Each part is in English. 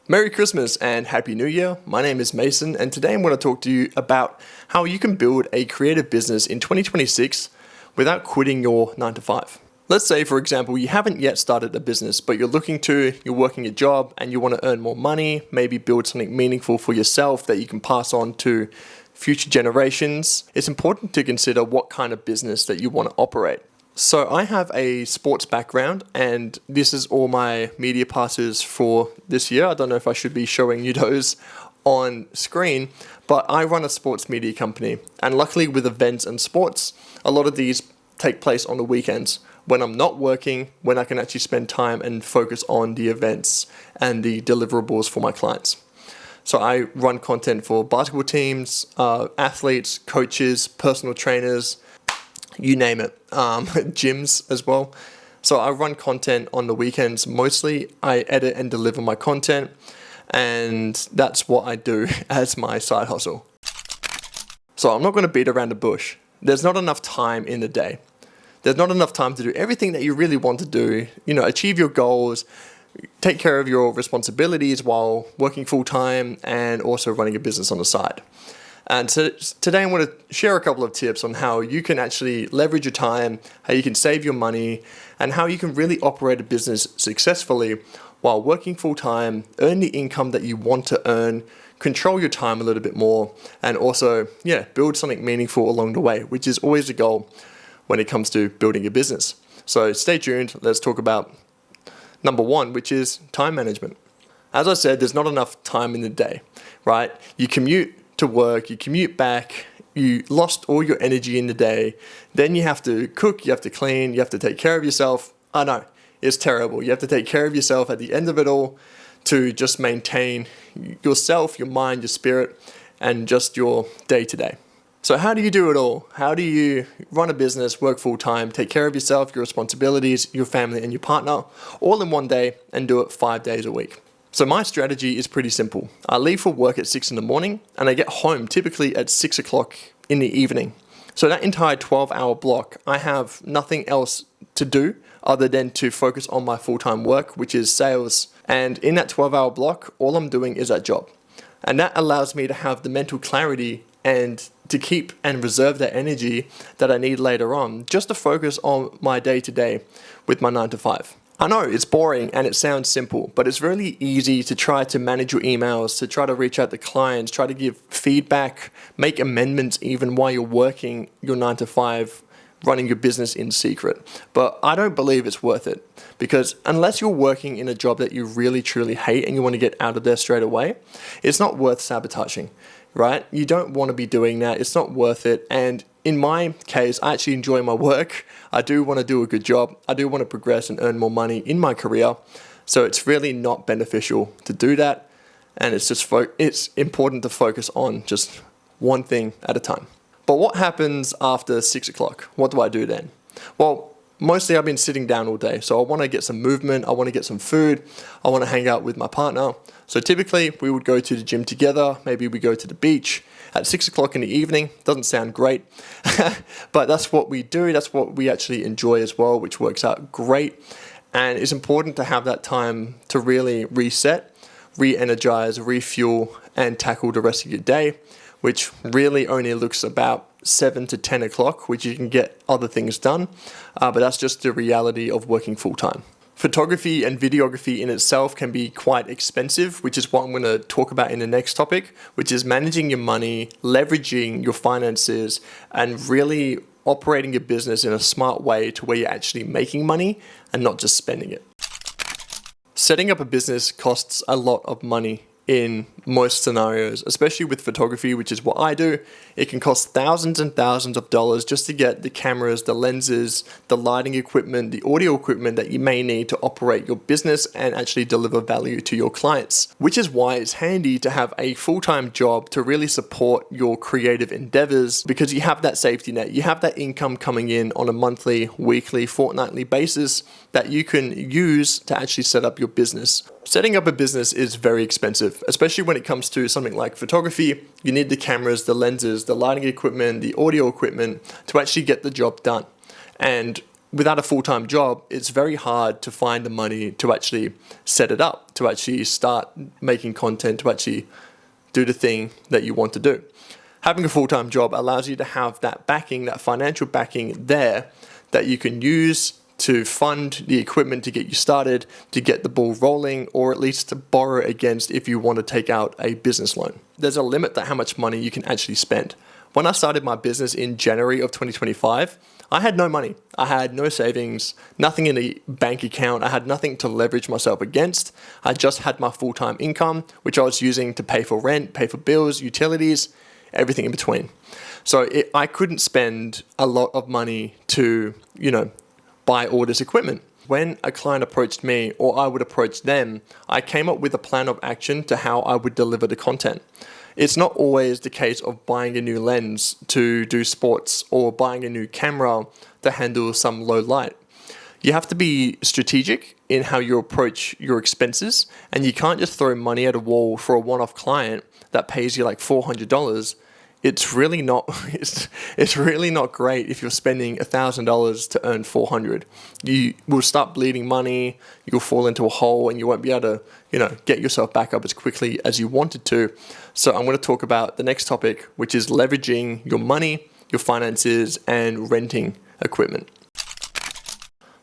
Merry Christmas and Happy New Year. My name is Mason, and today I'm going to talk to you about how you can build a creative business in 2026 without quitting your 9 to 5. Let's say, for example, you haven't yet started a business, but you're working a job and you want to earn more money, maybe build something meaningful for yourself that you can pass on to future generations. It's important to consider what kind of business that you want to operate. So I have a sports background, and this is all my media passes for this year. I don't know if I should be showing you those on screen, but I run a sports media company, and luckily with events and sports, a lot of these take place on the weekends when I'm not working, when I can actually spend time and focus on the events and the deliverables for my clients. So I run content for basketball teams, athletes, coaches, personal trainers, you name it, gyms as well. So I run content on the weekends. Mostly I edit and deliver my content, and that's what I do as my side hustle. So I'm not going to beat around the bush. There's not enough time in the day. There's not enough time to do everything that you really want to do, achieve your goals, take care of your responsibilities while working full time and also running a business on the side. And so today I'm going to share a couple of tips on how you can actually leverage your time, how you can save your money, and how you can really operate a business successfully while working full time, earn the income that you want to earn, control your time a little bit more, and also, build something meaningful along the way, which is always the goal when it comes to building a business. So stay tuned. Let's talk about number one, which is time management. As I said, there's not enough time in the day, right? You commute to work, you commute back, you lost all your energy in the day, then you have to cook, you have to clean, you have to take care of yourself. I know, it's terrible. You have to take care of yourself at the end of it all to just maintain yourself, your mind, your spirit, and just your day-to-day. So how do you do it all? How do you run a business, work full-time, take care of yourself, your responsibilities, your family, and your partner, all in one day, and do it 5 days a week? So my strategy is pretty simple. I leave for work at 6 in the morning and I get home typically at 6 o'clock in the evening. So that entire 12-hour block, I have nothing else to do other than to focus on my full-time work, which is sales. And in that 12-hour block, all I'm doing is that job. And that allows me to have the mental clarity and to keep and reserve that energy that I need later on, just to focus on my day-to-day with my 9 to 5. I know it's boring and it sounds simple, but it's really easy to try to manage your emails, to try to reach out to clients, try to give feedback, make amendments even while you're working your 9 to 5, running your business in secret. But I don't believe it's worth it, because unless you're working in a job that you really truly hate and you want to get out of there straight away, it's not worth sabotaging, right? You don't want to be doing that. It's not worth it. And in my case, I actually enjoy my work. I do want to do a good job. I do want to progress and earn more money in my career. So it's really not beneficial to do that. And it's just it's important to focus on just one thing at a time. But what happens after 6 o'clock? What do I do then? Well, mostly I've been sitting down all day. So I want to get some movement. I want to get some food. I want to hang out with my partner. So typically we would go to the gym together. Maybe we go to the beach at 6 o'clock in the evening. Doesn't sound great, but that's what we do. That's what we actually enjoy as well, which works out great. And it's important to have that time to really reset, re-energize, refuel, and tackle the rest of your day, which really only looks about 7 to 10 o'clock, which you can get other things done. But that's just the reality of working full time. Photography and videography in itself can be quite expensive, which is what I'm going to talk about in the next topic, which is managing your money, leveraging your finances, and really operating your business in a smart way to where you're actually making money and not just spending it. Setting up a business costs a lot of money in most scenarios, especially with photography, which is what I do. It can cost thousands and thousands of dollars just to get the cameras, the lenses, the lighting equipment, the audio equipment that you may need to operate your business and actually deliver value to your clients, which is why it's handy to have a full-time job to really support your creative endeavors, because you have that safety net. You have that income coming in on a monthly, weekly, fortnightly basis that you can use to actually set up your business. Setting up a business is very expensive, especially when it comes to something like photography. You need the cameras, the lenses, the lighting equipment, the audio equipment to actually get the job done. And without a full-time job, it's very hard to find the money to actually set it up, to actually start making content, to actually do the thing that you want to do. Having a full-time job allows you to have that backing, that financial backing there that you can use to fund the equipment to get you started, to get the ball rolling, or at least to borrow against if you want to take out a business loan. There's a limit to how much money you can actually spend. When I started my business in January of 2025, I had no money. I had no savings, nothing in a bank account. I had nothing to leverage myself against. I just had my full-time income, which I was using to pay for rent, pay for bills, utilities, everything in between. So I couldn't spend a lot of money to, buy all this equipment. When a client approached me or I would approach them, I came up with a plan of action to how I would deliver the content. It's not always the case of buying a new lens to do sports or buying a new camera to handle some low light. You have to be strategic in how you approach your expenses, and you can't just throw money at a wall for a one-off client that pays you like $400. It's really not great if you're spending $1,000 to earn $400. You will start bleeding money, you'll fall into a hole, and you won't be able to, get yourself back up as quickly as you wanted to. So I'm going to talk about the next topic, which is leveraging your money, your finances, and renting equipment.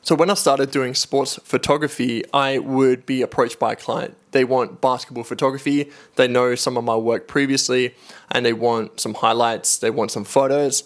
So when I started doing sports photography, I would be approached by a client. They want basketball photography. They know some of my work previously, and they want some highlights. They want some photos,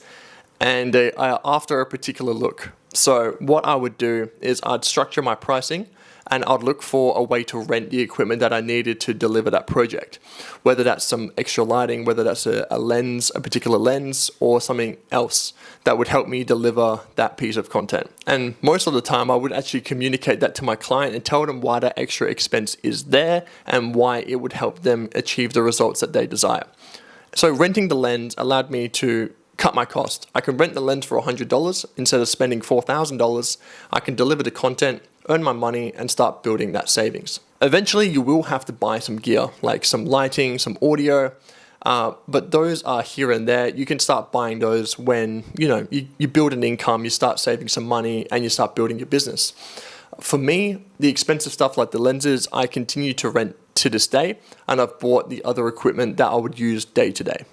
and they are after a particular look. So what I would do is I'd structure my pricing, and I'd look for a way to rent the equipment that I needed to deliver that project. Whether that's some extra lighting, whether that's a lens, a particular lens, or something else that would help me deliver that piece of content. And most of the time, I would actually communicate that to my client and tell them why that extra expense is there and why it would help them achieve the results that they desire. So renting the lens allowed me to cut my cost. I can rent the lens for $100 instead of spending $4,000. I can deliver the content, earn my money, and start building that savings. Eventually, you will have to buy some gear, like some lighting, some audio, but those are here and there. You can start buying those when, you build an income, you start saving some money, and you start building your business. For me, the expensive stuff like the lenses, I continue to rent to this day, and I've bought the other equipment that I would use day to day.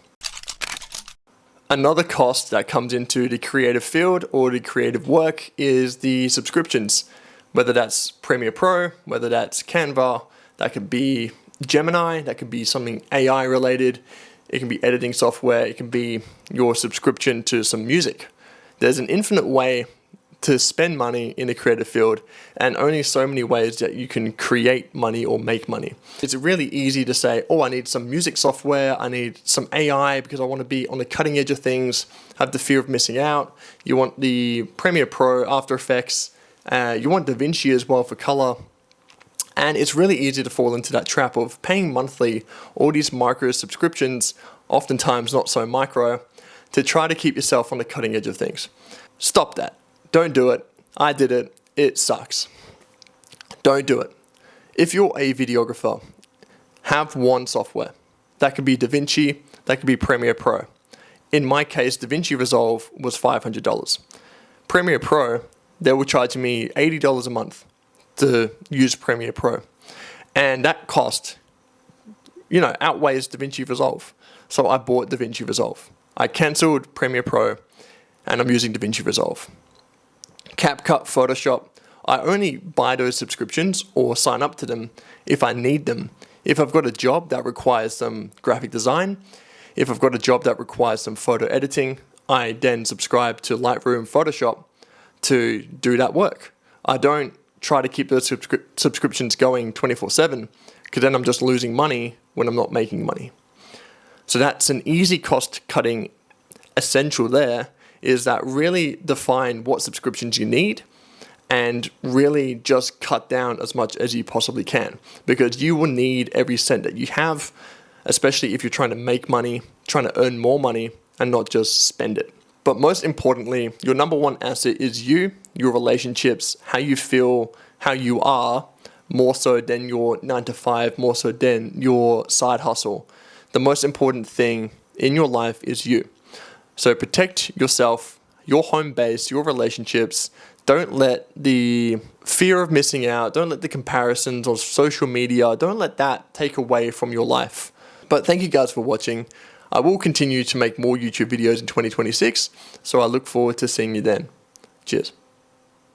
Another cost that comes into the creative field or the creative work is the subscriptions. Whether that's Premiere Pro, whether that's Canva, that could be Gemini, that could be something AI related, it can be editing software, it can be your subscription to some music. There's an infinite way to spend money in the creative field, and only so many ways that you can create money or make money. It's really easy to say, I need some music software, I need some AI because I want to be on the cutting edge of things, have the fear of missing out. You want the Premiere Pro, After Effects, you want DaVinci as well for color. And it's really easy to fall into that trap of paying monthly all these micro subscriptions, oftentimes not so micro, to try to keep yourself on the cutting edge of things. Stop that. Don't do it. I did it. It sucks. Don't do it. If you're a videographer, have one software. That could be DaVinci, that could be Premiere Pro. In my case, DaVinci Resolve was $500. Premiere Pro, they were charging me $80 a month to use Premiere Pro. And that cost, outweighs DaVinci Resolve. So I bought DaVinci Resolve. I canceled Premiere Pro, and I'm using DaVinci Resolve. CapCut, Photoshop, I only buy those subscriptions or sign up to them if I need them. If I've got a job that requires some graphic design, if I've got a job that requires some photo editing, I then subscribe to Lightroom, Photoshop to do that work. I don't try to keep those subscriptions going 24/7 because then I'm just losing money when I'm not making money. So that's an easy cost cutting essential there, is that really define what subscriptions you need and really just cut down as much as you possibly can, because you will need every cent that you have, especially if you're trying to make money, trying to earn more money and not just spend it. But most importantly, your number one asset is you, your relationships, how you feel, how you are, more so than your 9 to 5, more so than your side hustle. The most important thing in your life is you. So protect yourself, your home base, your relationships, Don't let the fear of missing out, don't let the comparisons of social media, don't let that take away from your life. But thank you guys for watching. I will continue to make more YouTube videos in 2026, so I look forward to seeing you then. Cheers.